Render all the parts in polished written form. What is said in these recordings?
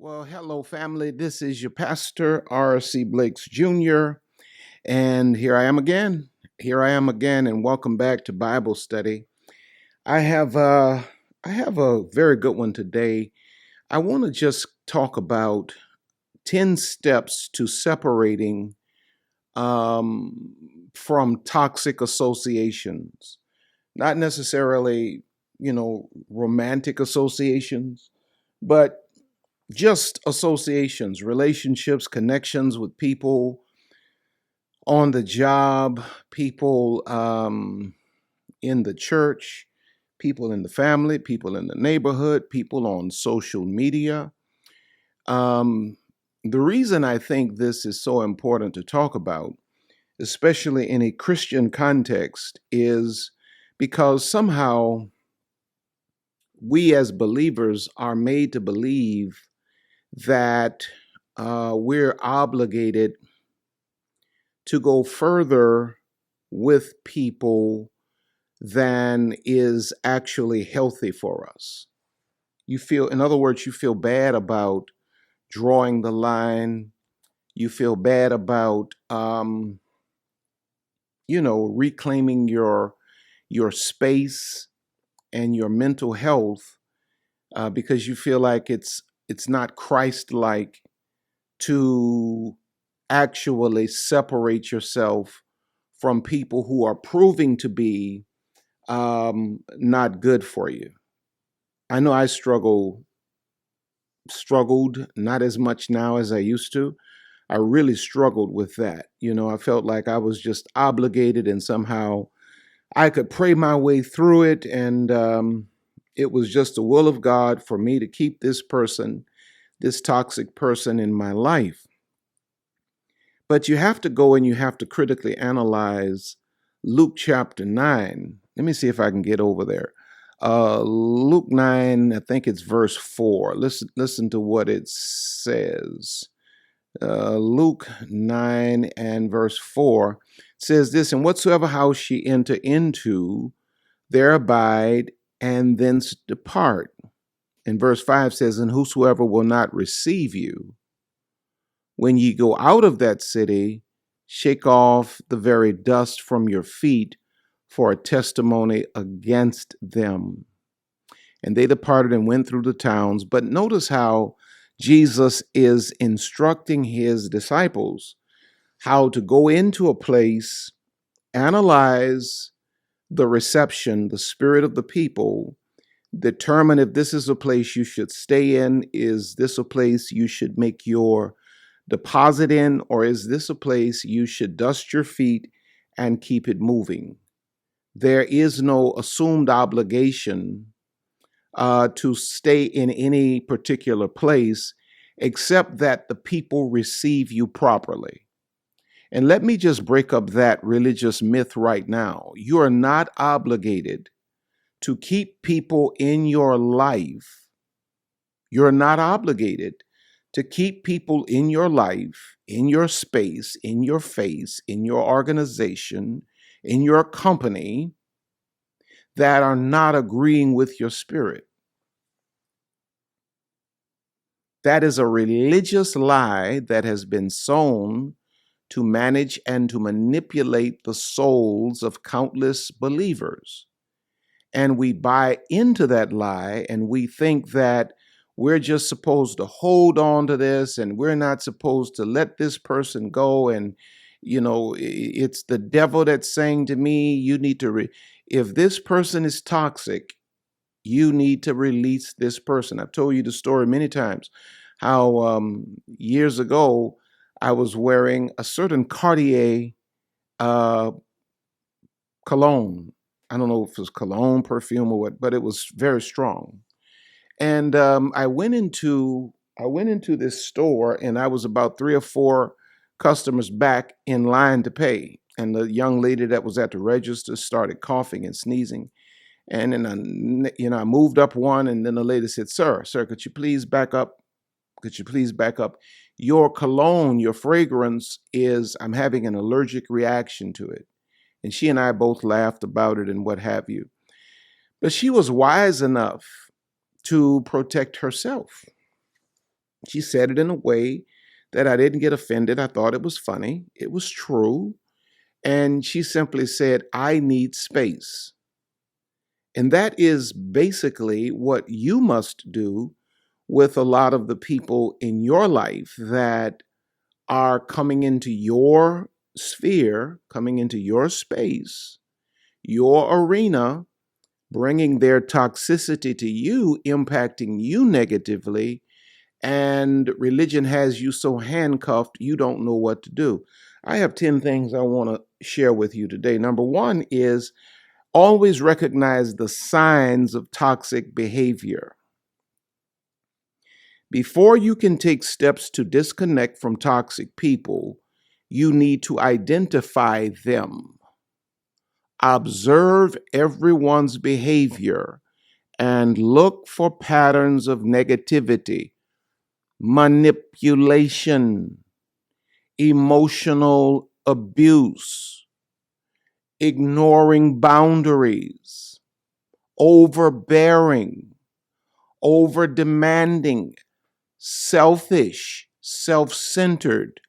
Well, hello, family. This is your pastor, R.C. Blakes Jr., and here I am again. Here I am again, and welcome back to Bible study. I have I have a very good one today. I want to just talk about 10 steps to separating um, from toxic associations. Not necessarily, romantic associations, but just associations, relationships, connections with people on the job, people in the church, people in the family, people in the neighborhood, people on social media. Um, the reason I think this is so important to talk about, especially in a Christian context, is because somehow we as believers are made to believe that we're obligated to go further with people than is actually healthy for us. You feel, in other words, you feel bad about drawing the line. You feel bad about, reclaiming your space and your mental health because you feel like it's not Christ-like to actually separate yourself from people who are proving to be not good for you. I know I struggled, not as much now as I used to. I really struggled with that. I felt like I was just obligated and somehow I could pray my way through it. And it was just the will of God for me to keep this toxic person in my life. But you have to go and you have to critically analyze Luke chapter 9. Let me see if I can get over there. Luke 9, I think it's verse 4. Listen to what it says. Luke 9 and verse 4 says this, "And whatsoever house ye enter into, there abide, and thence depart." And verse 5 says, "And whosoever will not receive you, when ye go out of that city, shake off the very dust from your feet for a testimony against them." And they departed and went through the towns. But notice how Jesus is instructing his disciples how to go into a place, analyze the reception, the spirit of the people, determine if this is a place you should stay in, is this a place you should make your deposit in, or is this a place you should dust your feet and keep it moving? There is no assumed obligation to stay in any particular place except that the people receive you properly. And let me just break up that religious myth right now. You are not obligated to keep people in your life. You're not obligated to keep people in your life, in your space, in your face, in your organization, in your company that are not agreeing with your spirit. That is a religious lie that has been sown to manage and to manipulate the souls of countless believers. And we buy into that lie and we think that we're just supposed to hold on to this and we're not supposed to let this person go. And, it's the devil that's saying to me, you need to, if this person is toxic, you need to release this person. I've told you the story many times how years ago I was wearing a certain Cartier uh, cologne. I don't know if it was cologne, perfume, or what, but it was very strong. And I went into this store, and I was about 3 or 4 customers back in line to pay. And the young lady that was at the register started coughing and sneezing. And then I moved up one, and then the lady said, "Sir, could you please back up? Could you please back up? Your cologne, your fragrance I'm having an allergic reaction to it." And she and I both laughed about it and what have you. But she was wise enough to protect herself. She said it in a way that I didn't get offended. I thought it was funny. It was true. And she simply said, I need space. And that is basically what you must do with a lot of the people in your life that are coming into your sphere, coming into your space, your arena, bringing their toxicity to you, impacting you negatively, and religion has you so handcuffed you don't know what to do. I have 10 things I want to share with you today. Number one is always recognize the signs of toxic behavior. Before you can take steps to disconnect from toxic people, you need to identify them. Observe everyone's behavior and look for patterns of negativity, manipulation, emotional abuse, ignoring boundaries, overbearing, over demanding, selfish, self centered,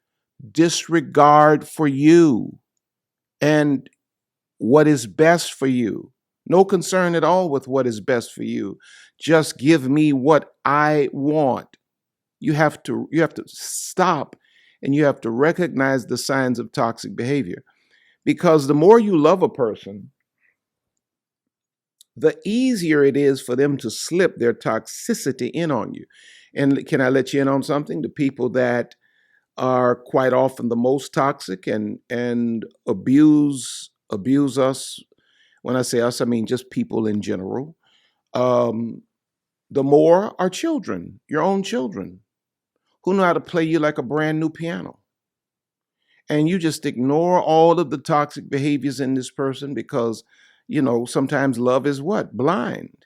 disregard for you and what is best for you. No concern at all with what is best for you. Just give me what I want. You have to stop and you have to recognize the signs of toxic behavior. Because the more you love a person, the easier it is for them to slip their toxicity in on you. And can I let you in on something? The people that are quite often the most toxic and abuse us. When I say us, I mean just people in general. Um, the more are children, your own children, who know how to play you like a brand new piano. And you just ignore all of the toxic behaviors in this person because, sometimes love is what? Blind.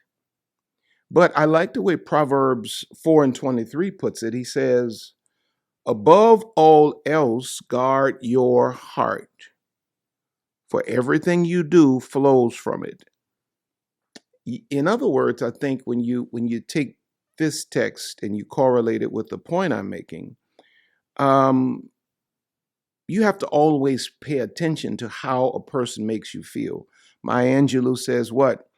But I like the way Proverbs 4:23 puts it. He says, above all else, guard your heart, for everything you do flows from it. In other words, I think when you take this text and you correlate it with the point I'm making, um, you have to always pay attention to how a person makes you feel. Maya Angelou says what?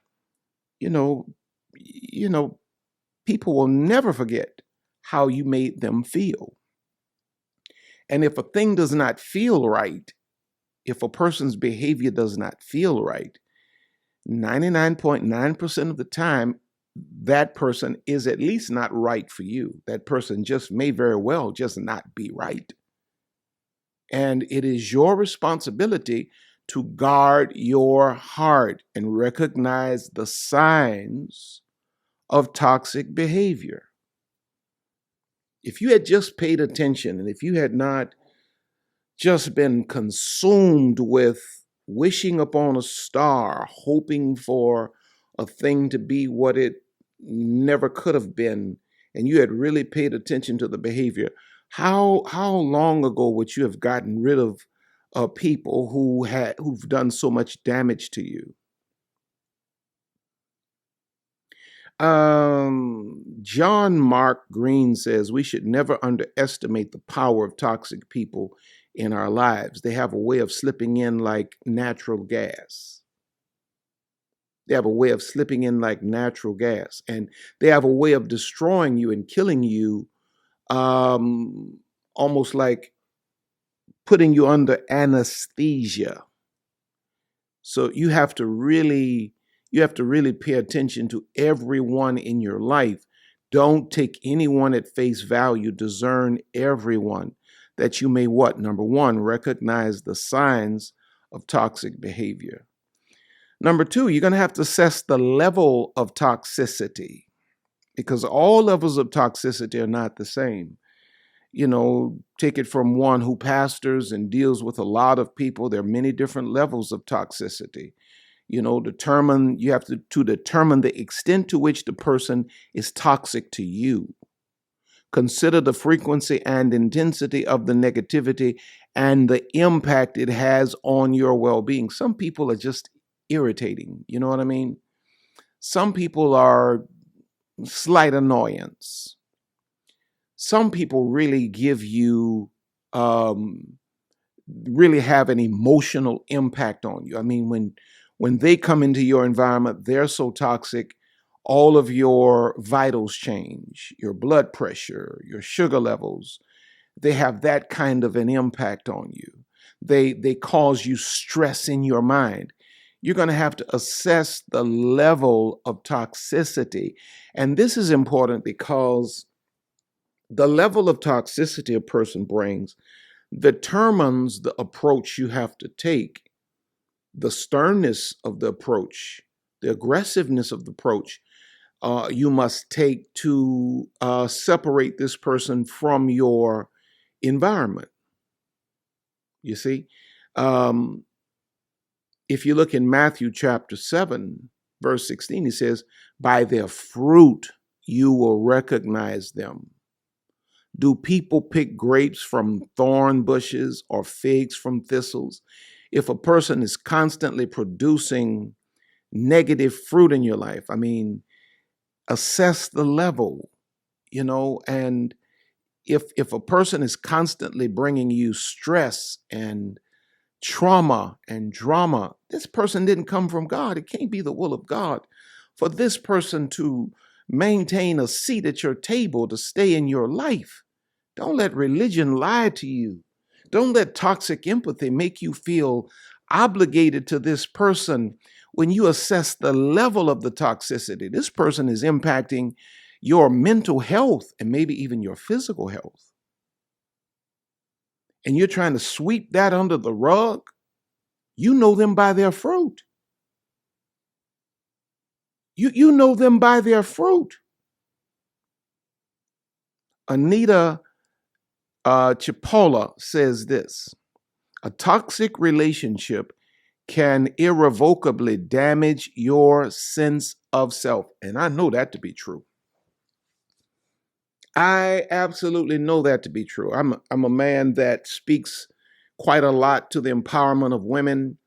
You know, you know, people will never forget how you made them feel. And if a thing does not feel right, if a person's behavior does not feel right, 99.9% of the time, that person is at least not right for you. That person just may very well just not be right. And it is your responsibility to guard your heart and recognize the signs of toxic behavior. If you had just paid attention and if you had not just been consumed with wishing upon a star, hoping for a thing to be what it never could have been, and you had really paid attention to the behavior, how long ago would you have gotten rid of people who've done so much damage to you? John Mark Green says we should never underestimate the power of toxic people in our lives. They have a way of slipping in like natural gas. They have a way of slipping in like natural gas, and they have a way of destroying you and killing you, almost like putting you under anesthesia. So you have to really pay attention to everyone in your life. Don't take anyone at face value. Discern everyone that you may what? Number one, recognize the signs of toxic behavior. Number two, you're going to have to assess the level of toxicity because all levels of toxicity are not the same. Take it from one who pastors and deals with a lot of people. There are many different levels of toxicity. You have to determine the extent to which the person is toxic to you. Consider the frequency and intensity of the negativity and the impact it has on your well-being. Some people are just irritating. You know what I mean? Some people are slight annoyance. some people really give you, um, really have an emotional impact on you. I mean, when they come into your environment, they're so toxic, all of your vitals change, your blood pressure, your sugar levels. They have that kind of an impact on you. They cause you stress in your mind. You're going to have to assess the level of toxicity. And this is important because the level of toxicity a person brings determines the approach you have to take, the sternness of the approach, the aggressiveness of the approach you must take to separate this person from your environment. You see, um, if you look in Matthew chapter 7, verse 16, he says, by their fruit you will recognize them. Do people pick grapes from thorn bushes or figs from thistles? If a person is constantly producing negative fruit in your life, I mean, assess the level, and if a person is constantly bringing you stress and trauma and drama, this person didn't come from God. It can't be the will of God for this person to maintain a seat at your table, to stay in your life. Don't let religion lie to you. Don't let toxic empathy make you feel obligated to this person. When you assess the level of the toxicity, this person is impacting your mental health and maybe even your physical health. And you're trying to sweep that under the rug. You know them by their fruit. You know them by their fruit. Anita Chipola says this: a toxic relationship can irrevocably damage your sense of self. And I know that to be true. I absolutely know that to be true. I'm a man that speaks quite a lot to the empowerment of women.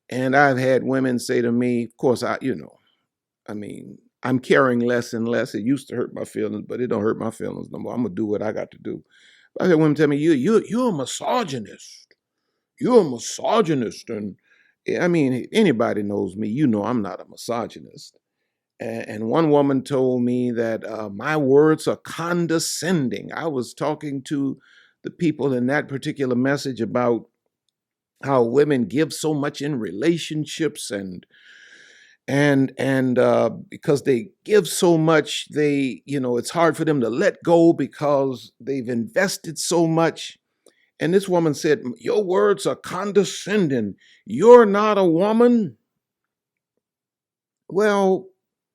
And I've had women say to me, of course, I mean, I'm caring less and less. It used to hurt my feelings, but it don't hurt my feelings no more. I'm gonna do what I got to do. But I had women tell me, you're a misogynist. You're a misogynist. And I mean, anybody knows me, I'm not a misogynist. And one woman told me that my words are condescending. I was talking to the people in that particular message about how women give so much in relationships, and because they give so much, it's hard for them to let go because they've invested so much. And this woman said, your words are condescending. You're not a woman. Well,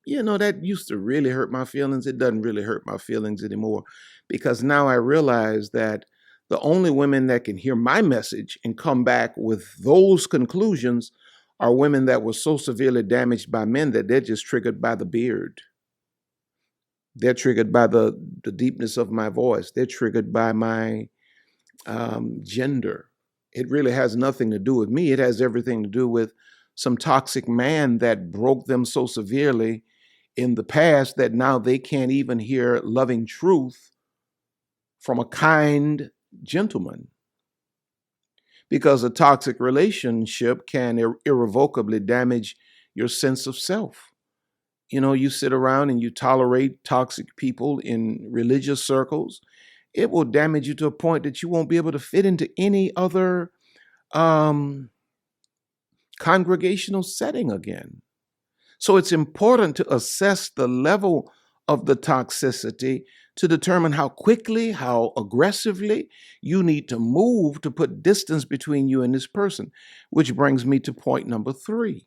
that used to really hurt my feelings. It doesn't really hurt my feelings anymore because now I realize that the only women that can hear my message and come back with those conclusions are women that were so severely damaged by men that they're just triggered by the beard. They're triggered by the deepness of my voice. They're triggered by my gender. It really has nothing to do with me. It has everything to do with some toxic man that broke them so severely in the past that now they can't even hear loving truth from a kind gentleman. Because a toxic relationship can irrevocably damage your sense of self. You sit around and you tolerate toxic people in religious circles. It will damage you to a point that you won't be able to fit into any other um, congregational setting again. So it's important to assess the level of the toxicity to determine how quickly, how aggressively you need to move to put distance between you and this person, which brings me to point number 3.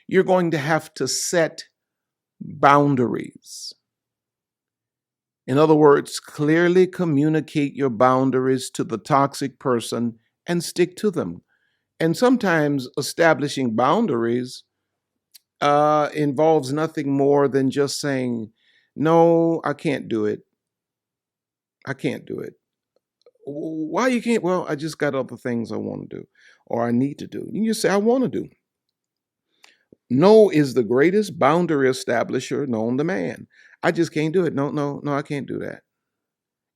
You're going to have to set boundaries. In other words, clearly communicate your boundaries to the toxic person and stick to them. And sometimes establishing boundaries involves nothing more than just saying, no, I can't do it. I can't do it. Why you can't? Well, I just got other things I want to do or I need to do. You just say, I want to do. No is the greatest boundary establisher known to man. I just can't do it. No, I can't do that.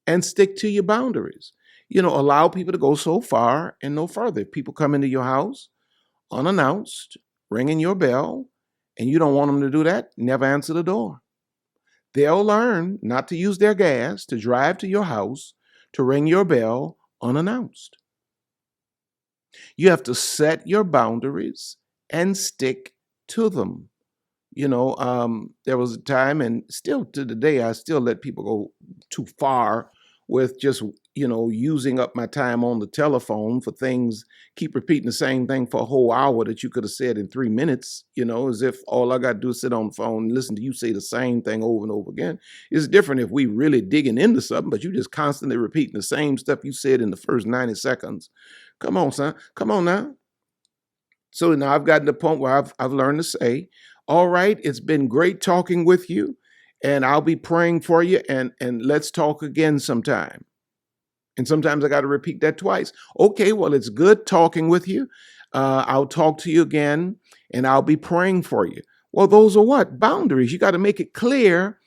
and stick to your boundaries. Allow people to go so far and no further. If people come into your house unannounced, ringing your bell, and you don't want them to do that, never answer the door. They'll learn not to use their gas to drive to your house to ring your bell unannounced. You have to set your boundaries and stick to them. There was a time, and still to the day, I still let people go too far with just, using up my time on the telephone for things, keep repeating the same thing for a whole hour that you could have said in 3 minutes, as if all I got to do is sit on the phone and listen to you say the same thing over and over again. It's different if we really digging into something, but you just constantly repeating the same stuff you said in the first 90 seconds. Come on, son. Come on now. So now I've gotten to the point where I've learned to say, all right, it's been great talking with you, and I'll be praying for you, and let's talk again sometime. And sometimes I got to repeat that twice. Okay, well, it's good talking with you. I'll talk to you again, and I'll be praying for you. Well, those are what? Boundaries. You got to make it clear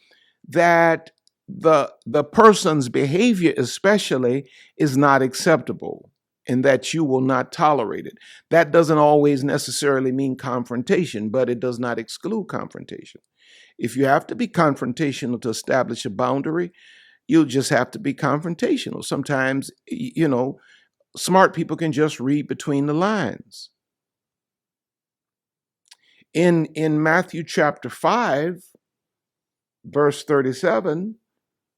that the person's behavior especially is not acceptable and that you will not tolerate it. That doesn't always necessarily mean confrontation, but it does not exclude confrontation. If you have to be confrontational to establish a boundary, you'll just have to be confrontational. Sometimes, smart people can just read between the lines. In Matthew chapter 5, verse 37,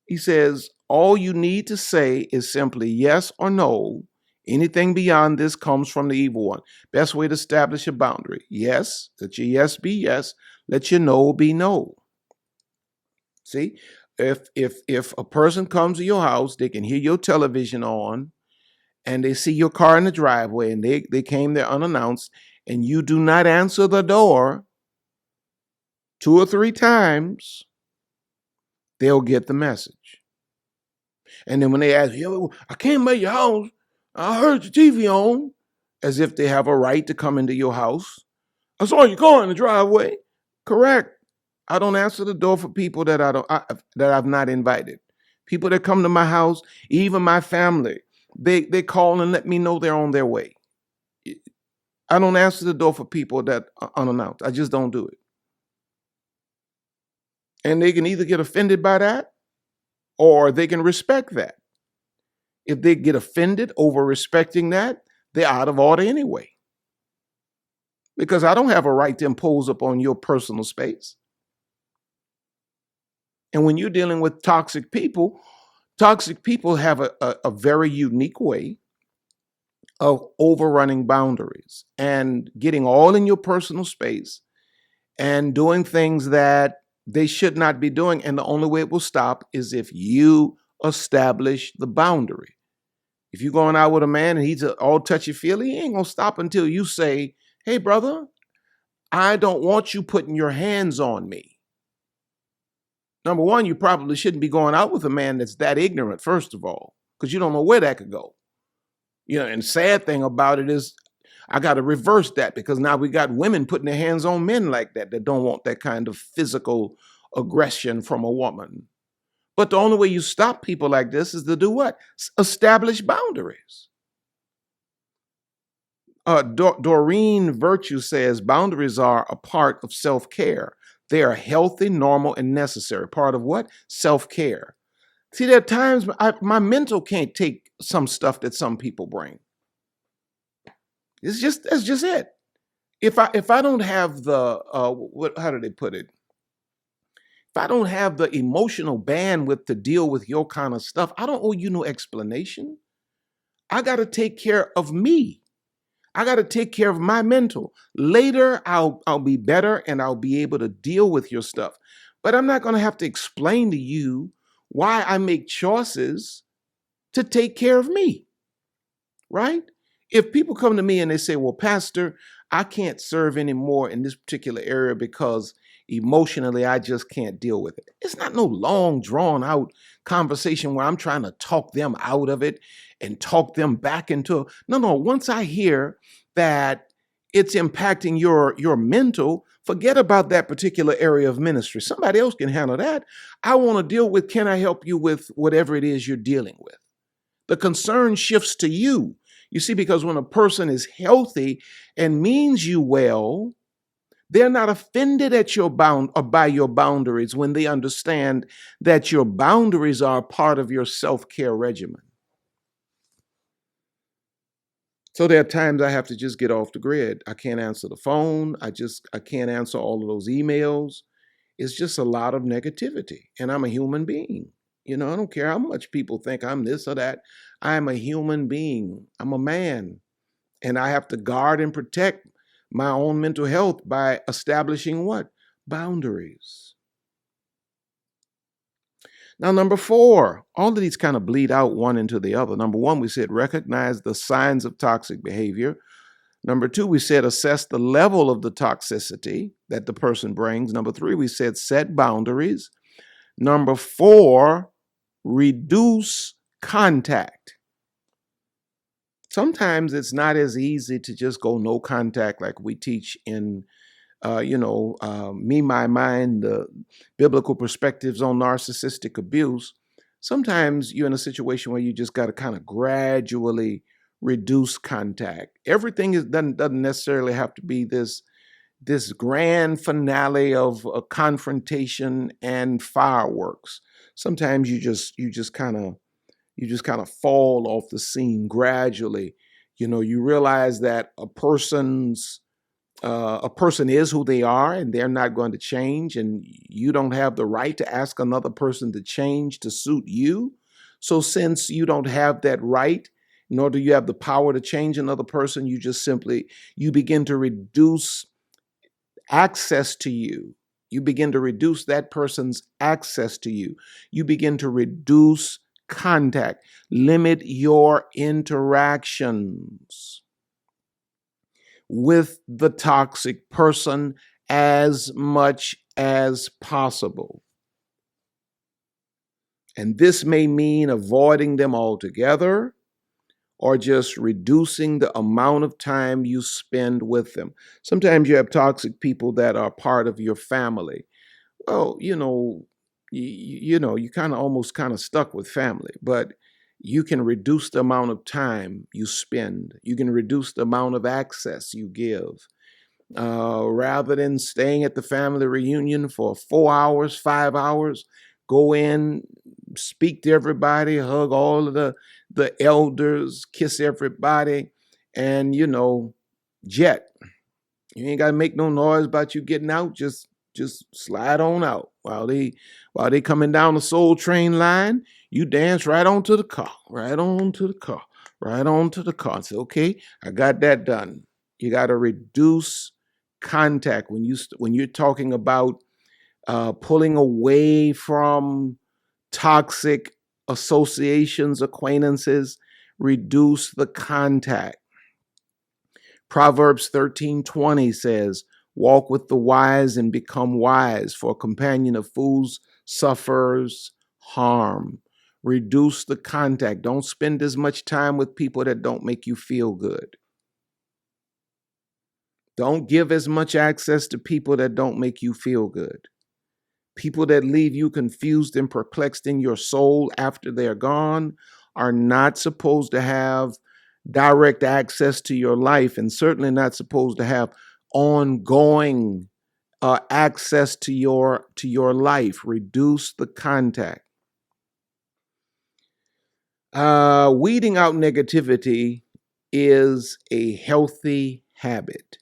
he says, all you need to say is simply yes or no. Anything beyond this comes from the evil one. Best way to establish a boundary. Yes, let your yes be yes. Let your no be no. See, if a person comes to your house, they can hear your television on, and they see your car in the driveway, and they came there unannounced, and you do not answer the door 2 or 3 times, they'll get the message. And then when they ask you, I came by your house, I heard your TV on, as if they have a right to come into your house. I saw your car in the driveway. Correct. I don't answer the door for people that that I've not invited. People that come to my house, even my family, they call and let me know they're on their way. I don't answer the door for people that are unannounced. I just don't do it. And they can either get offended by that or they can respect that. If they get offended over respecting that, they're out of order anyway. Because I don't have a right to impose upon your personal space. And when you're dealing with toxic people have a very unique way of overrunning boundaries and getting all in your personal space and doing things that they should not be doing. And the only way it will stop is if you establish the boundary. If you're going out with a man and he's all touchy-feely, he ain't going to stop until you say, hey, brother, I don't want you putting your hands on me. Number one, you probably shouldn't be going out with a man that's that ignorant, first of all, because you don't know where that could go. And sad thing about it is I got to reverse that, because now we got women putting their hands on men like that don't want that kind of physical aggression from a woman. But the only way you stop people like this is to do what? Establish boundaries. Doreen Virtue says boundaries are a part of self-care. They are healthy, normal, and necessary. Part of what? Self-care. See, there are times my mental can't take some stuff that some people bring. That's just it. If I don't have the how do they put it? If I don't have the emotional bandwidth to deal with your kind of stuff, I don't owe you no explanation. I got to take care of me. I got to take care of my mental. Later, I'll be better and I'll be able to deal with your stuff. But I'm not going to have to explain to you why I make choices to take care of me, right? If people come to me and they say, well, Pastor, I can't serve anymore in this particular area because emotionally I just can't deal with it. It's not no long drawn out conversation where I'm trying to talk them out of it and talk them back into it. No. Once I hear that it's impacting your mental, forget about that particular area of ministry. Somebody else can handle that. I want to deal with, can I help you with whatever it is you're dealing with? The concern shifts to you. You see, because when a person is healthy and means you well, they're not offended at your bound or by your boundaries when they understand that your boundaries are part of your self-care regimen. So there are times I have to just get off the grid. I can't answer the phone. I can't answer all of those emails. It's just a lot of negativity. And I'm a human being. I don't care how much people think I'm this or that. I'm a human being. I'm a man. And I have to guard and protect my own mental health by establishing what? Boundaries. Now, number 4, all of these kind of bleed out one into the other. Number 1, we said recognize the signs of toxic behavior. Number 2, we said assess the level of the toxicity that the person brings. Number 3, we said set boundaries. Number 4, reduce contact. Sometimes it's not as easy to just go no contact like we teach in Me, My Mind, the biblical perspectives on narcissistic abuse. Sometimes you're in a situation where you just got to kind of gradually reduce contact. Everything doesn't necessarily have to be this grand finale of a confrontation and fireworks. Sometimes you just kind of fall off the scene gradually. You realize that a person is who they are and they're not going to change, and you don't have the right to ask another person to change to suit you. So since you don't have that right, nor do you have the power to change another person, you begin to reduce access to you. You begin to reduce that person's access to you. You begin to reduce contact, limit your interactions with the toxic person as much as possible. And this may mean avoiding them altogether or just reducing the amount of time you spend with them. Sometimes you have toxic people that are part of your family. Well, you kind of almost kind of stuck with family, but you can reduce the amount of time you spend. You can reduce the amount of access you give. Rather than staying at the family reunion for 4 hours, 5 hours, go in, speak to everybody, hug all of the elders, kiss everybody, and, jet. You ain't got to make no noise about you getting out. Just slide on out. While they coming down the Soul Train line, you dance right onto the car, right onto the car, right onto the car. Say, okay, I got that done. You got to reduce contact when you're talking about pulling away from toxic associations, acquaintances. Reduce the contact. Proverbs 13:20 says, walk with the wise and become wise, for a companion of fools suffers harm. Reduce the contact. Don't spend as much time with people that don't make you feel good. Don't give as much access to people that don't make you feel good. People that leave you confused and perplexed in your soul after they're gone are not supposed to have direct access to your life, and certainly not supposed to have ongoing access to your life. Reduce the contact. Weeding out negativity is a healthy habit.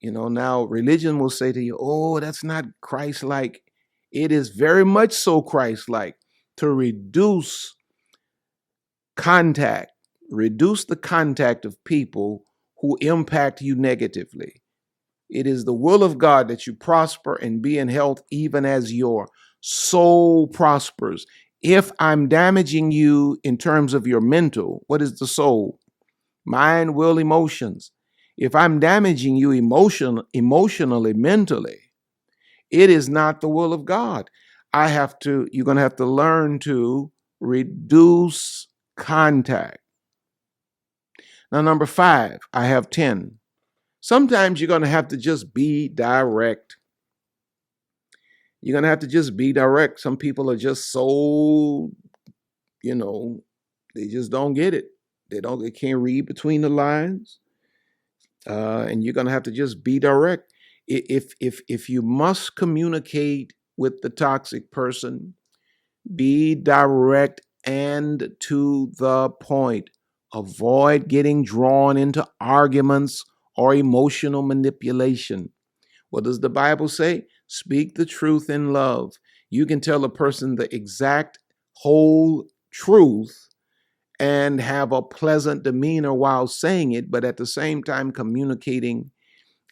Now religion will say to you, oh, that's not Christ-like. It is very much so Christ-like to reduce contact. Reduce the contact of people who impact you negatively. It is the will of God that you prosper and be in health even as your soul prospers. If I'm damaging you in terms of your mental, what is the soul? Mind, will, emotions. If I'm damaging you emotionally, mentally, it is not the will of God. You're going to have to learn to reduce contact. Now, number 5, I have 10. Sometimes you're going to have to just be direct. You're going to have to just be direct. Some people are just so, you know, they just don't get it. They can't read between the lines. And you're going to have to just be direct. If you must communicate with the toxic person, be direct and to the point. Avoid getting drawn into arguments or emotional manipulation. What does the Bible say? Speak the truth in love. You can tell a person the exact whole truth and have a pleasant demeanor while saying it, but at the same time communicating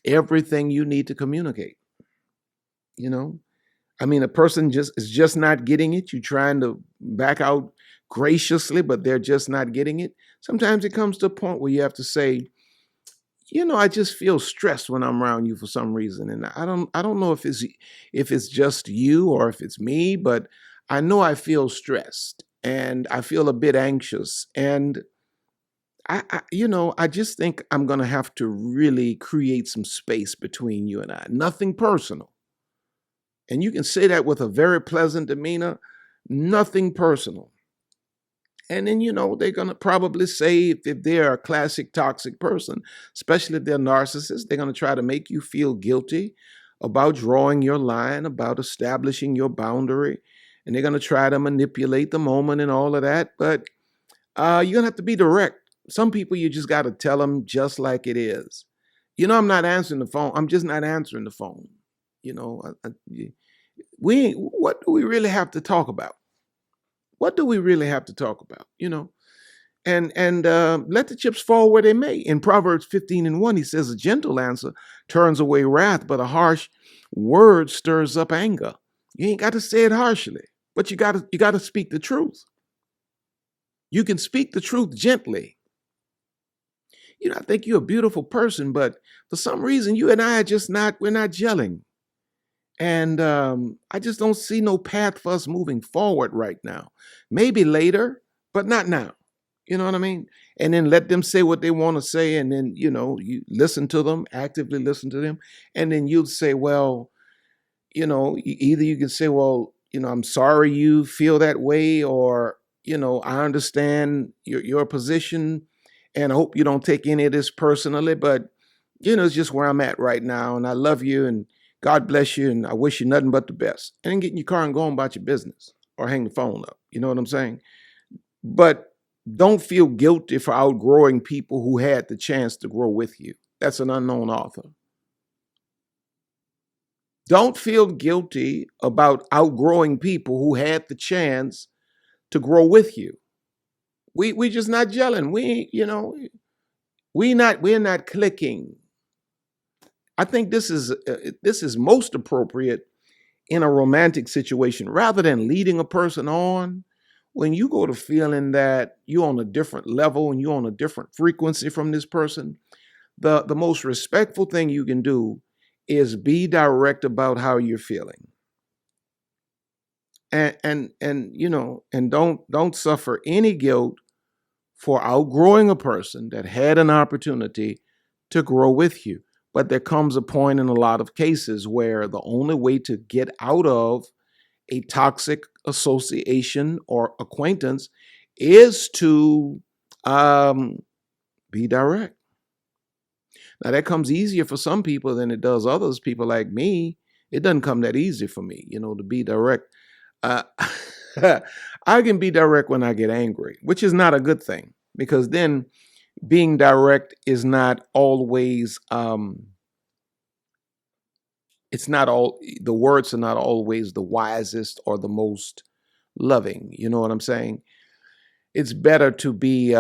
everything you need to communicate. You know, I mean, a person is just not getting it. You're trying to back out graciously, but they're just not getting it. Sometimes it comes to a point where you have to say, I just feel stressed when I'm around you for some reason, and I don't know if it's just you or if it's me, but I know I feel stressed and I feel a bit anxious, and I just think I'm gonna have to really create some space between you and I. Nothing personal. And you can say that with a very pleasant demeanor, nothing personal. And then, they're going to probably say, if they're a classic toxic person, especially if they're narcissists, they're going to try to make you feel guilty about drawing your line, about establishing your boundary. And they're going to try to manipulate the moment and all of that. But you're going to have to be direct. Some people, you just got to tell them just like it is. I'm not answering the phone. I'm just not answering the phone. What do we really have to talk about? What do we really have to talk about? And let the chips fall where they may. In Proverbs 15:1, he says, a gentle answer turns away wrath, but a harsh word stirs up anger. You ain't got to say it harshly, but you got to speak the truth. You can speak the truth gently. I think you're a beautiful person, but for some reason, you and I are we're not gelling. And I just don't see no path for us moving forward right now. Maybe later, but not now. You know what I mean? And then let them say what they want to say. And then, you listen to them, actively listen to them. And then you'll say, well, either you can say, well, I'm sorry you feel that way, or, I understand your position and I hope you don't take any of this personally, but, it's just where I'm at right now. And I love you and God bless you, and I wish you nothing but the best. And then get in your car and go on about your business or hang the phone up. You know what I'm saying? But don't feel guilty for outgrowing people who had the chance to grow with you. That's an unknown author. Don't feel guilty about outgrowing people who had the chance to grow with you. We just not gelling. We're not clicking. I think this is most appropriate in a romantic situation. Rather than leading a person on, when you go to feeling that you're on a different level and you're on a different frequency from this person, the most respectful thing you can do is be direct about how you're feeling. And don't suffer any guilt for outgrowing a person that had an opportunity to grow with you. But there comes a point in a lot of cases where the only way to get out of a toxic association or acquaintance is to be direct. Now, that comes easier for some people than it does others. People like me, it doesn't come that easy for me, to be direct. I can be direct when I get angry, which is not a good thing, because then being direct is not always it's not all the words are not always the wisest or the most loving. You know what I'm saying? It's better to be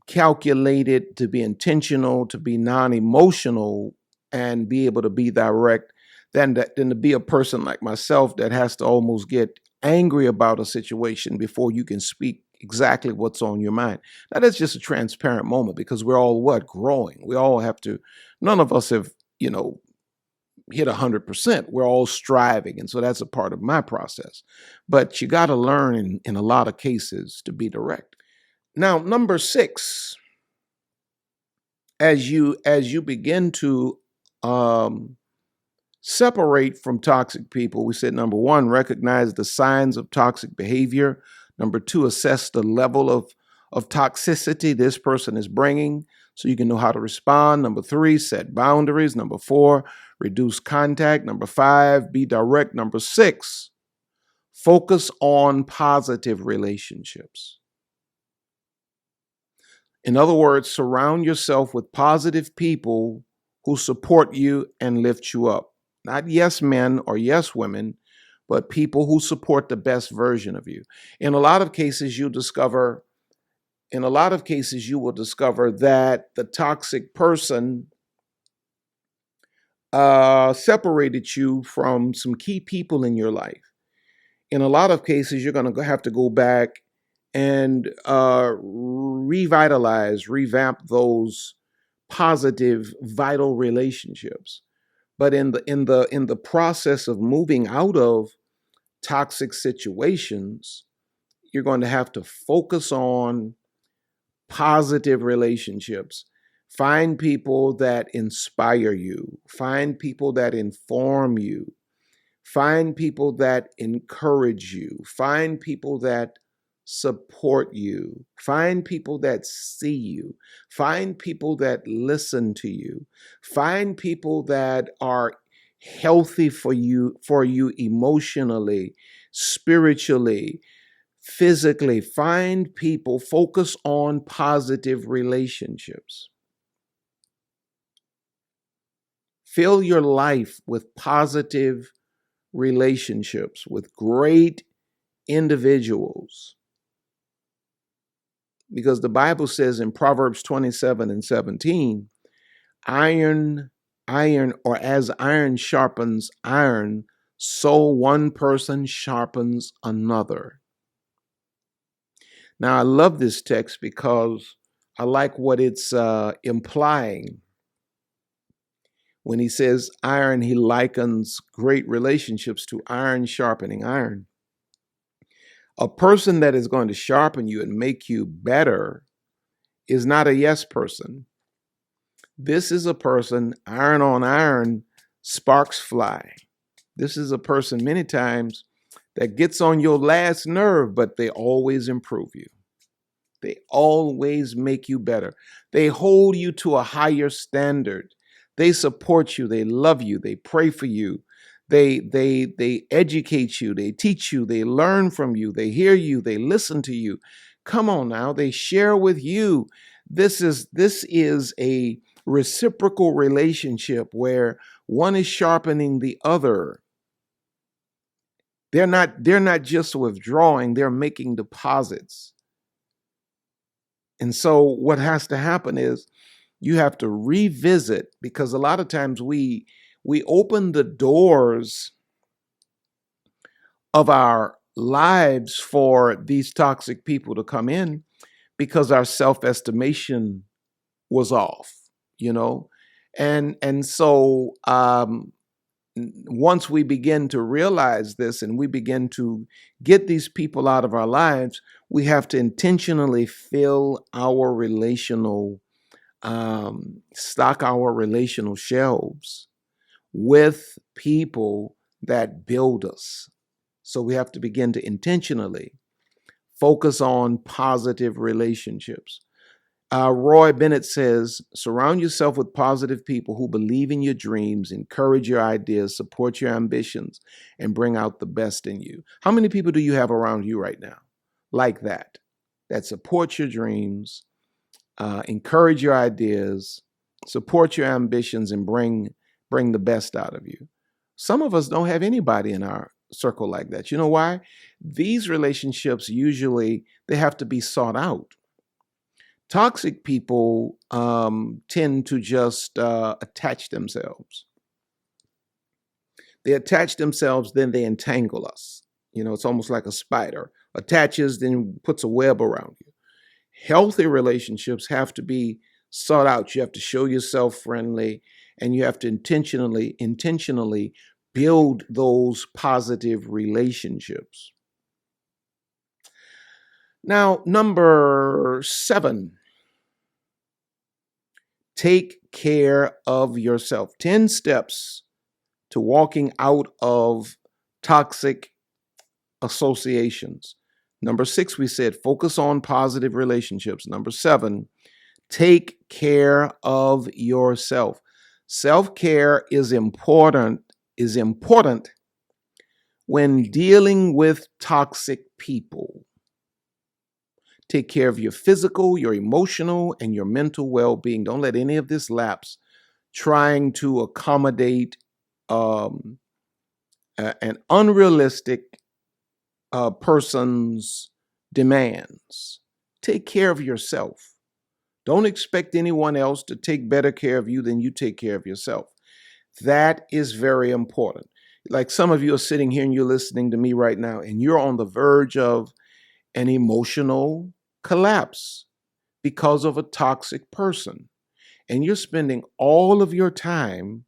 calculated, to be intentional, to be non-emotional, and be able to be direct than to be a person like myself that has to almost get angry about a situation before you can speak exactly what's on your mind. Now, that's just a transparent moment, because we're all growing. We all have to. None of us have hit 100%. We're all striving, and so that's a part of my process. But you got to learn in a lot of cases to be direct. Now, number 6, as you begin to um, separate from toxic people, we said number one, recognize the signs of toxic behavior. Number two, assess the level of toxicity this person is bringing so you can know how to respond. Number three, set boundaries. Number four, reduce contact. Number five, be direct. Number six, focus on positive relationships. In other words, surround yourself with positive people who support you and lift you up. Not yes men or yes women, but people who support the best version of you. In a lot of cases, you will discover that the toxic person separated you from some key people in your life. In a lot of cases, you're going to have to go back and revamp those positive, vital relationships. But in the process of moving out of toxic situations, you're going to have to focus on positive relationships. Find people that inspire you. Find people that inform you. Find people that encourage you. Find people that support you. Find people that see you. Find people that listen to you. Find people that are healthy for you emotionally, spiritually, physically. Find people, focus on positive relationships. Fill your life with positive relationships with great individuals. Because the Bible says in Proverbs 27:17, iron, or as iron sharpens iron, so one person sharpens another. Now, I love this text because I like what it's implying. When he says iron, he likens great relationships to iron sharpening iron. A person that is going to sharpen you and make you better is not a yes person. This is a person, iron on iron, sparks fly. This is a person many times that gets on your last nerve, but they always improve you. They always make you better. They hold you to a higher standard. They support you. They love you. They pray for you. They educate you. They teach you. They learn from you. They hear you. They listen to you. Come on now. They share with you. This is a reciprocal relationship where one is sharpening the other. They're not just withdrawing, they're making deposits. And so what has to happen is you have to revisit, because a lot of times we open the doors of our lives for these toxic people to come in because our self-estimation was off, you know? And so once we begin to realize this and we begin to get these people out of our lives, we have to intentionally fill our relational stock our relational shelves with people that build us. So we have to begin to intentionally focus on positive relationships. Roy Bennett says, surround yourself with positive people who believe in your dreams, encourage your ideas, support your ambitions, and bring out the best in you. How many people do you have around you right now like that support your dreams, encourage your ideas, support your ambitions, and bring the best out of you? Some of us don't have anybody in our circle like that. You know why? These relationships usually they have to be sought out. Toxic people tend to just attach themselves. They attach themselves, then they entangle us. You know, it's almost like a spider attaches, then puts a web around you. Healthy relationships have to be sought out. You have to show yourself friendly, and you have to intentionally build those positive relationships. Now, number 7, Take care of yourself. 10 steps to walking out of toxic associations. Number 6, we said focus on positive relationships. Number 7, take care of yourself. Self-care is important when dealing with toxic people. Take care of your physical, your emotional, and your mental well-being. Don't let any of this lapse trying to accommodate an unrealistic person's demands. Take care of yourself. Don't expect anyone else to take better care of you than you take care of yourself. That is very important. Like some of you are sitting here and you're listening to me right now, and you're on the verge of an emotional collapse because of a toxic person. And you're spending all of your time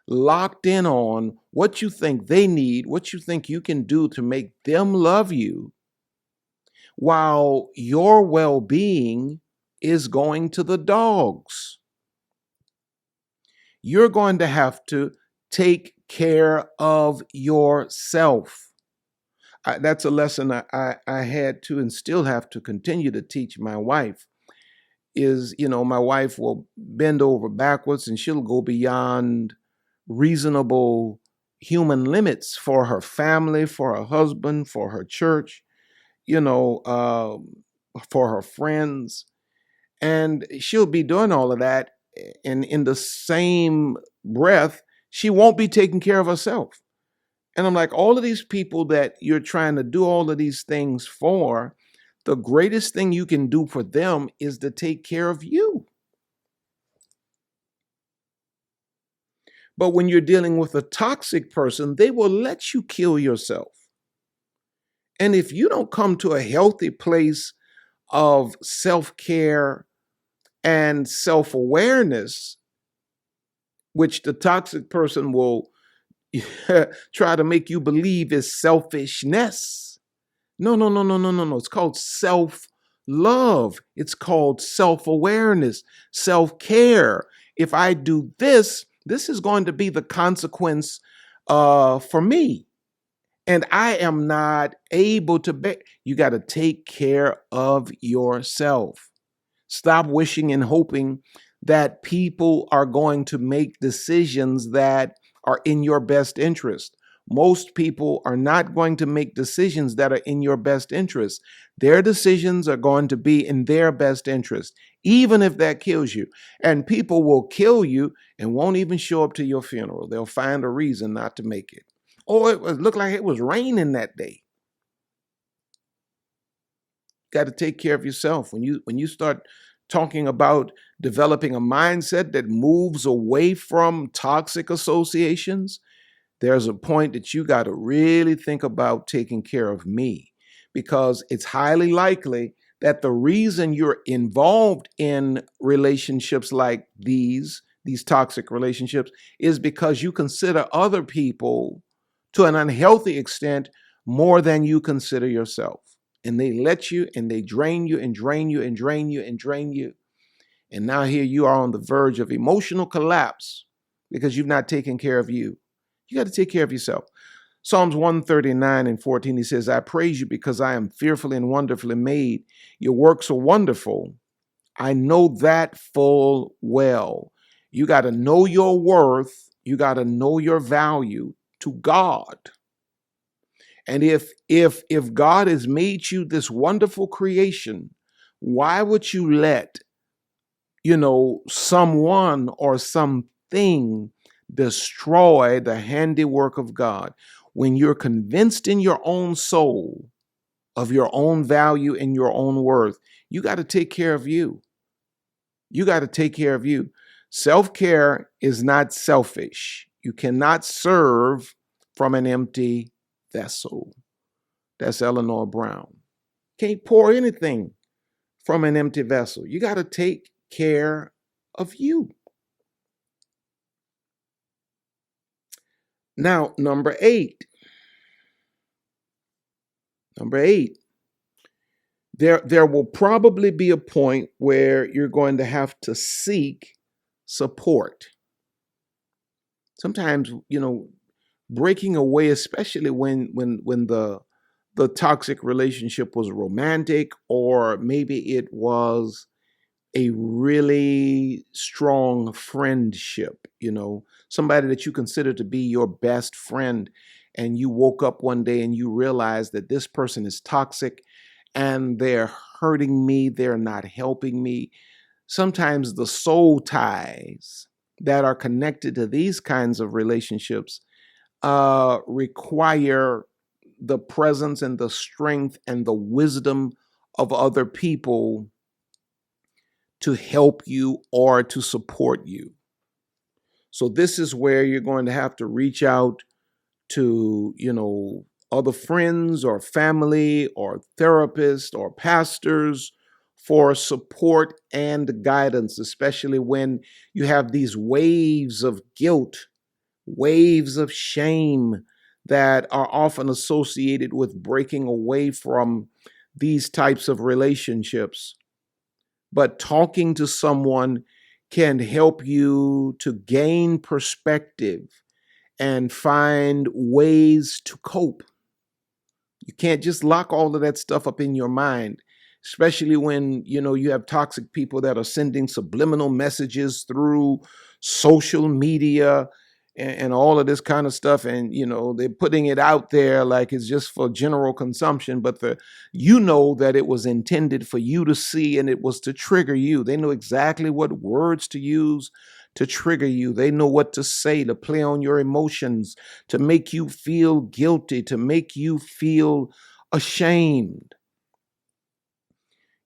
locked in on what you think they need, what you think you can do to make them love you, while your well-being is going to the dogs. You're going to have to take care of yourself. That's a lesson I had to and still have to continue to teach my wife. Is, my wife will bend over backwards and she'll go beyond reasonable human limits for her family, for her husband, for her church, for her friends. And she'll be doing all of that. And in the same breath, she won't be taking care of herself. And I'm like, all of these people that you're trying to do all of these things for, the greatest thing you can do for them is to take care of you. But when you're dealing with a toxic person, they will let you kill yourself. And if you don't come to a healthy place of self-care and self-awareness, which the toxic person will try to make you believe is selfishness. No. It's called self-love. It's called self-awareness, self-care. If I do this, this is going to be the consequence for me. And I am not able to bear. You got to take care of yourself. Stop wishing and hoping that people are going to make decisions that are in your best interest. Most people are not going to make decisions that are in your best interest. Their decisions are going to be in their best interest, even if that kills you. And people will kill you and won't even show up to your funeral. They'll find a reason not to make it. Or it looked like it was raining that day. Got to take care of yourself. When you start talking about developing a mindset that moves away from toxic associations, there's a point that you got to really think about taking care of me, because it's highly likely that the reason you're involved in relationships like these toxic relationships, is because you consider other people to an unhealthy extent more than you consider yourself. And they let you, and they drain you and drain you and drain you and drain you. And now here you are on the verge of emotional collapse because you've not taken care of you. You got to take care of yourself. Psalms 139:14, he says, I praise you because I am fearfully and wonderfully made. Your works are wonderful. I know that full well. You got to know your worth. You got to know your value to God. And if God has made you this wonderful creation, why would you let, someone or something destroy the handiwork of God? When you're convinced in your own soul of your own value and your own worth, you got to take care of you. You got to take care of you. Self-care is not selfish. You cannot serve from an empty vessel. That's Eleanor Brown. Can't pour anything from an empty vessel. You got to take care of you. Now, number eight. There will probably be a point where you're going to have to seek support. Sometimes, breaking away, especially when the toxic relationship was romantic, or maybe it was a really strong friendship, somebody that you consider to be your best friend, and you woke up one day and you realize that this person is toxic and they're hurting me, they're not helping me. Sometimes the soul ties that are connected to these kinds of relationships require the presence and the strength and the wisdom of other people to help you or to support you. So this is where you're going to have to reach out to, other friends or family or therapists or pastors for support and guidance, especially when you have these waves of guilt, waves of shame that are often associated with breaking away from these types of relationships. But talking to someone can help you to gain perspective and find ways to cope. You can't just lock all of that stuff up in your mind, especially when, you have toxic people that are sending subliminal messages through social media and all of this kind of stuff. And, they're putting it out there like it's just for general consumption, but that it was intended for you to see, and it was to trigger you. They know exactly what words to use to trigger you. They know what to say to play on your emotions, to make you feel guilty, to make you feel ashamed.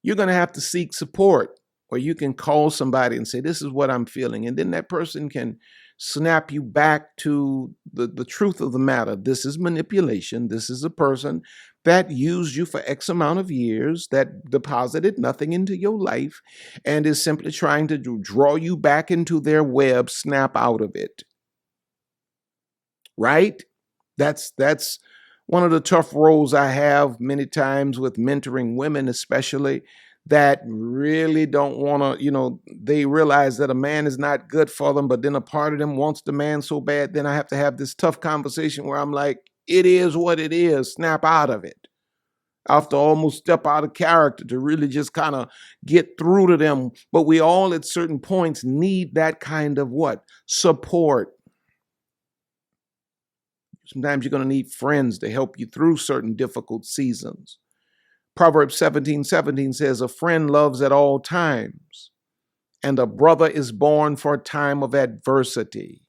You're going to have to seek support, or you can call somebody and say, this is what I'm feeling. And then that person can snap you back to the truth of the matter. This is manipulation. This is a person that used you for X amount of years, that deposited nothing into your life, and is simply trying to draw you back into their web. Snap out of it. Right? That's one of the tough roles I have many times with mentoring women, especially, that really don't want to, they realize that a man is not good for them, but then a part of them wants the man so bad. Then I have to have this tough conversation where I'm like, it is what it is. Snap out of it. I have to almost step out of character to really just kind of get through to them. But we all at certain points need that kind of support. Sometimes you're going to need friends to help you through certain difficult seasons. Proverbs 17:17 says, a friend loves at all times, and a brother is born for a time of adversity.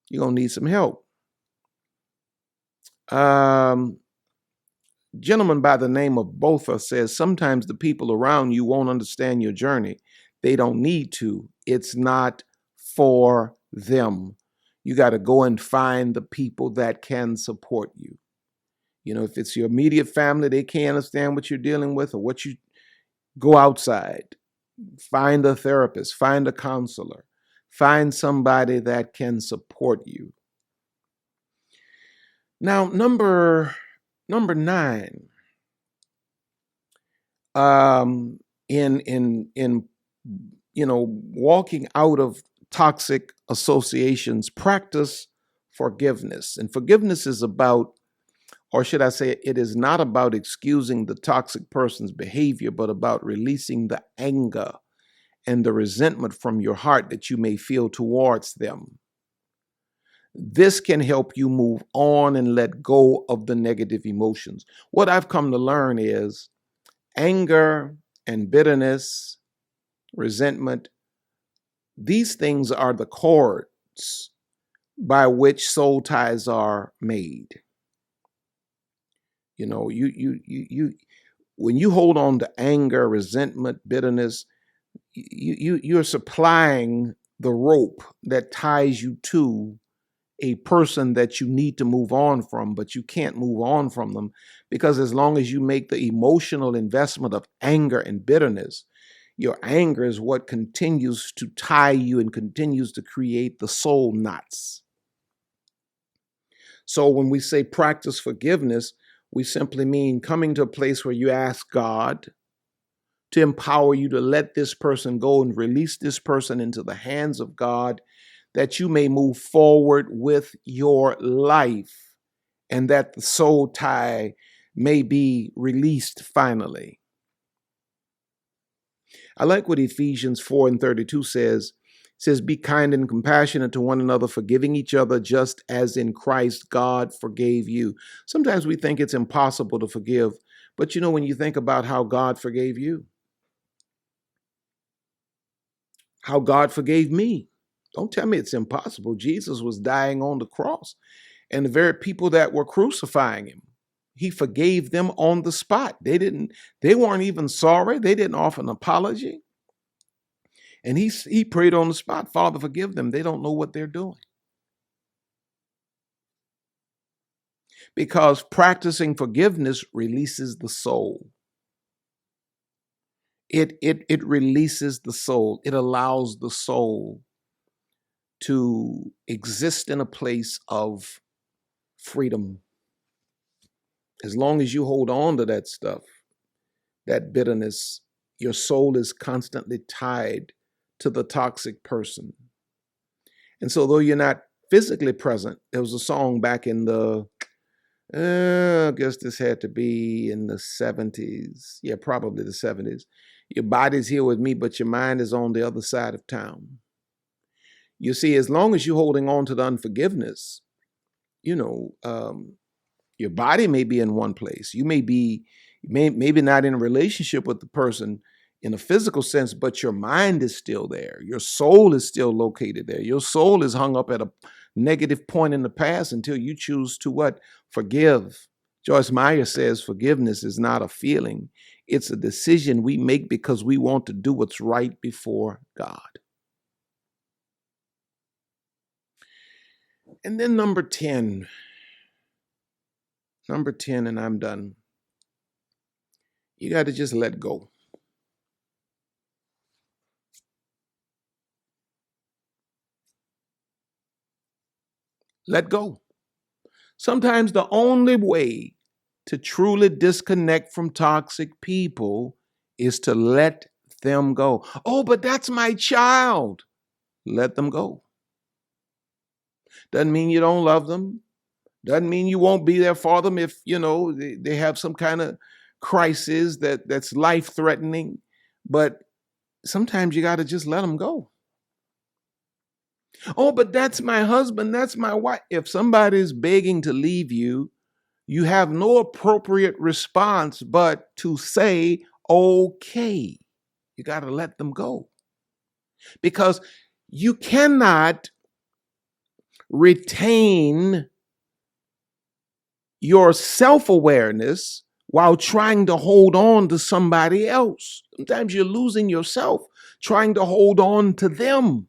You're going to need some help. Gentleman by the name of Botha says, sometimes the people around you won't understand your journey. They don't need to. It's not for them. You got to go and find the people that can support you. If it's your immediate family, they can't understand what you're dealing with or what you go outside. Find a therapist, find a counselor, find somebody that can support you. Now, number 9, in walking out of toxic associations, practice forgiveness. And forgiveness is about, or should I say, it is not about excusing the toxic person's behavior, but about releasing the anger and the resentment from your heart that you may feel towards them. This can help you move on and let go of the negative emotions. What I've come to learn is anger and bitterness, resentment, these things are the cords by which soul ties are made. You when you hold on to anger, resentment, bitterness, you're supplying the rope that ties you to a person that you need to move on from, but you can't move on from them because as long as you make the emotional investment of anger and bitterness, your anger is what continues to tie you and continues to create the soul knots. So when we say practice forgiveness, we simply mean coming to a place where you ask God to empower you to let this person go and release this person into the hands of God, that you may move forward with your life and that the soul tie may be released finally. I like what Ephesians 4:32 says. It says, be kind and compassionate to one another, forgiving each other just as in Christ God forgave you. Sometimes we think it's impossible to forgive, but when you think about how God forgave you, how God forgave me, don't tell me it's impossible. Jesus was dying on the cross, and the very people that were crucifying him, he forgave them on the spot. They weren't even sorry. They didn't offer an apology. And he prayed on the spot, Father, forgive them. They don't know what they're doing. Because practicing forgiveness releases the soul. It releases the soul. It allows the soul to exist in a place of freedom. As long as you hold on to that stuff, that bitterness, your soul is constantly tied to the toxic person. And so though you're not physically present, there was a song back in the, I guess this had to be in the 70s. Yeah, probably the 70s. Your body's here with me, but your mind is on the other side of town. You see, as long as you're holding on to the unforgiveness, your body may be in one place. You may be maybe not in a relationship with the person in a physical sense, but your mind is still there. Your soul is still located there. Your soul is hung up at a negative point in the past until you choose to what? Forgive. Joyce Meyer says forgiveness is not a feeling. It's a decision we make because we want to do what's right before God. And then number 10, and I'm done. You got to just let go. Let go. Sometimes the only way to truly disconnect from toxic people is to let them go. Oh, but that's my child. Let them go. Doesn't mean you don't love them. Doesn't mean you won't be there for them if, they have some kind of crisis that's life-threatening. But sometimes you got to just let them go. Oh, but that's my husband, that's my wife. If somebody's begging to leave you, you have no appropriate response but to say, okay. You got to let them go. Because you cannot retain your self-awareness while trying to hold on to somebody else. Sometimes you're losing yourself trying to hold on to them.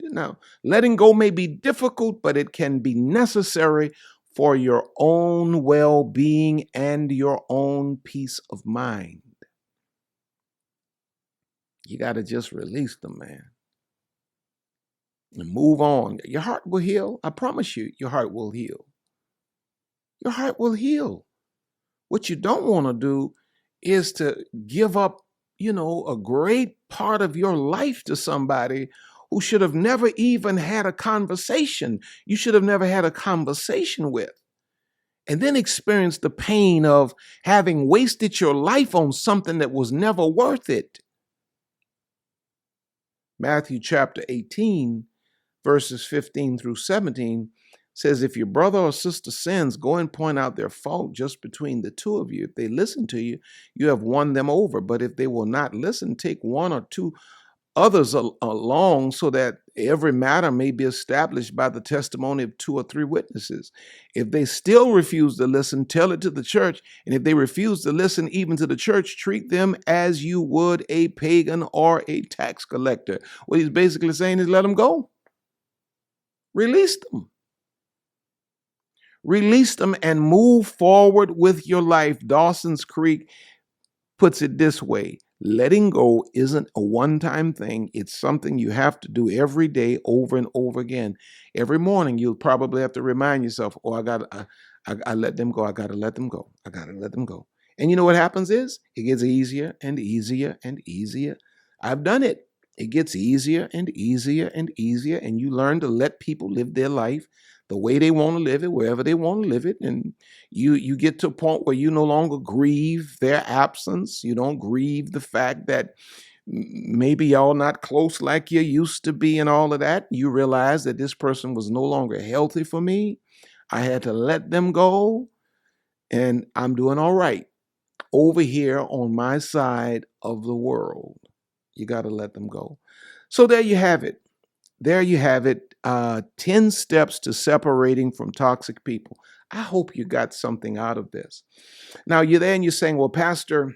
Now, letting go may be difficult, but it can be necessary for your own well-being and your own peace of mind. You got to just release them, man. And move on. Your heart will heal. I promise you, your heart will heal. Your heart will heal. What you don't want to do is to give up, a great part of your life to somebody who should have never even had a conversation. You should have never had a conversation with. And then experience the pain of having wasted your life on something that was never worth it. Matthew chapter 18, verses 15 through 17 says, if your brother or sister sins, go and point out their fault just between the two of you. If they listen to you, you have won them over. But if they will not listen, take one or two others along so that every matter may be established by the testimony of 2 or 3 witnesses. If they still refuse to listen, tell it to the church. And if they refuse to listen even to the church, treat them as you would a pagan or a tax collector. What he's basically saying is let them go. Release them. Release them and move forward with your life. Dawson's Creek puts it this way. Letting go isn't a one-time thing. It's something you have to do every day over and over again. Every morning, you'll probably have to remind yourself, oh, I let them go. I got to let them go. I got to let them go. And you know what happens is it gets easier and easier and easier. I've done it. It gets easier and easier and easier. And you learn to let people live their life the way they want to live it, wherever they want to live it. And you get to a point where you no longer grieve their absence. You don't grieve the fact that maybe y'all not close like you used to be and all of that. You realize that this person was no longer healthy for me. I had to let them go, and I'm doing all right over here on my side of the world. You got to let them go. So there you have it. There you have it. 10 steps to separating from toxic people. I hope you got something out of this. Now you're there and you're saying, well, Pastor,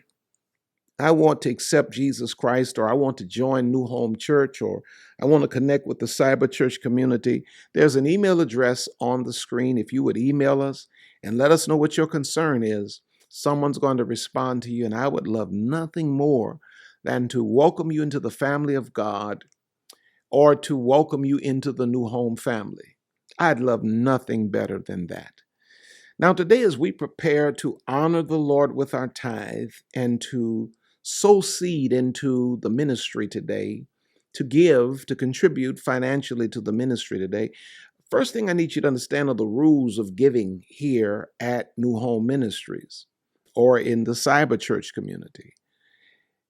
I want to accept Jesus Christ, or I want to join New Home Church, or I want to connect with the cyber church community. There's an email address on the screen. If you would email us and let us know what your concern is, someone's going to respond to you. And I would love nothing more than to welcome you into the family of God, or to welcome you into the New Home family. I'd love nothing better than that. Now, today, as we prepare to honor the Lord with our tithe and to sow seed into the ministry today, to give, to contribute financially to the ministry today, first thing I need you to understand are the rules of giving here at New Home Ministries or in the cyber church community.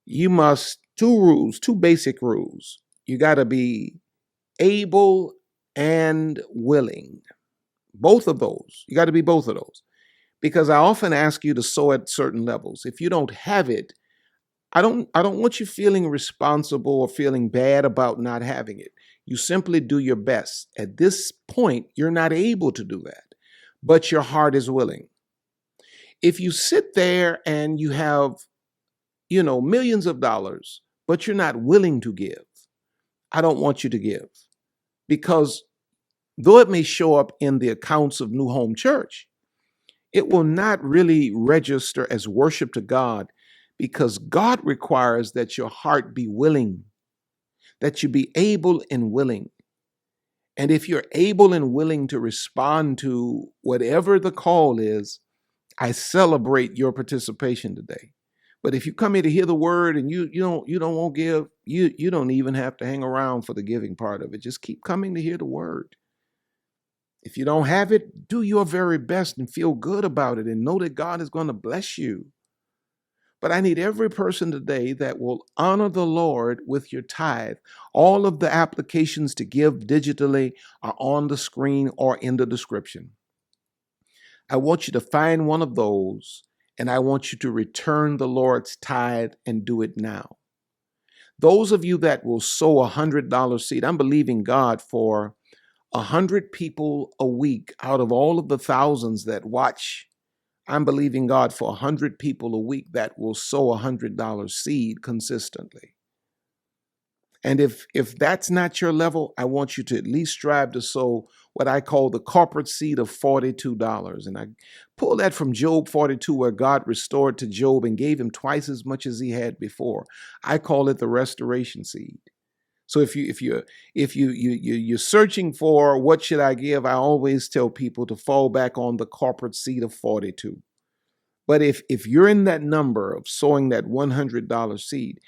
You must, two basic rules. You got to be able and willing. Both of those. You got to be both of those. Because I often ask you to sow at certain levels. If you don't have it, I don't want you feeling responsible or feeling bad about not having it. You simply do your best. At this point, you're not able to do that, but your heart is willing. If you sit there and you have, millions of dollars, but you're not willing to give, I don't want you to give. Because though it may show up in the accounts of New Home Church, it will not really register as worship to God, because God requires that your heart be willing, that you be able and willing. And if you're able and willing to respond to whatever the call is, I celebrate your participation today. But if you come here to hear the word and you don't want to give, you don't even have to hang around for the giving part of it. Just keep coming to hear the word. If you don't have it, do your very best and feel good about it and know that God is going to bless you. But I need every person today that will honor the Lord with your tithe. All of the applications to give digitally are on the screen or in the description. I want you to find one of those, and I want you to return the Lord's tithe and do it now. Those of you that will sow $100 seed, I'm believing God for 100 people a week out of all of the thousands that watch. I'm believing God for 100 people a week that will sow $100 seed consistently. And if that's not your level, I want you to at least strive to sow what I call the corporate seed of $42. And I pull that from Job 42, where God restored to Job and gave him twice as much as he had before. I call it the restoration seed. So if you're searching for what should I give, I always tell people to fall back on the corporate seed of 42. But if you're in that number of sowing that $100 seed,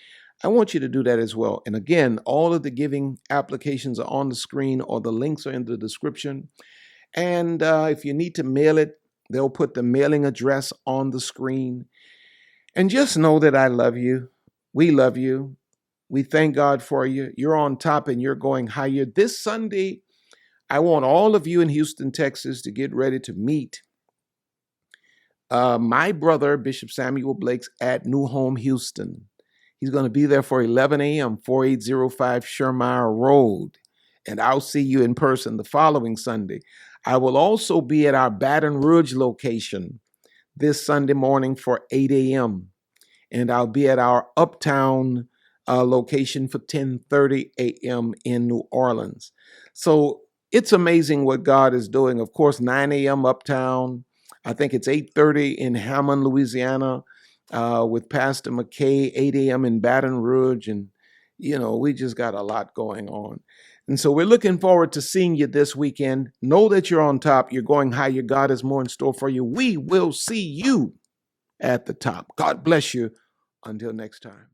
I want you to do that as well. And again, all of the giving applications are on the screen, or the links are in the description. And if you need to mail it, they'll put the mailing address on the screen. And just know that I love you. We love you. We thank God for you. You're on top and you're going higher. This Sunday, I want all of you in Houston, Texas, to get ready to meet my brother, Bishop Samuel Blakes, at New Home Houston. He's going to be there for 11 a.m., 4805 Shermire Road. And I'll see you in person the following Sunday. I will also be at our Baton Rouge location this Sunday morning for 8 a.m. And I'll be at our Uptown location for 10:30 a.m. in New Orleans. So it's amazing what God is doing. Of course, 9 a.m. Uptown. I think it's 8:30 in Hammond, Louisiana, with Pastor McKay, 8 a.m. in Baton Rouge. And, we just got a lot going on. And so we're looking forward to seeing you this weekend. Know that you're on top. You're going higher. God has more in store for you. We will see you at the top. God bless you. Until next time.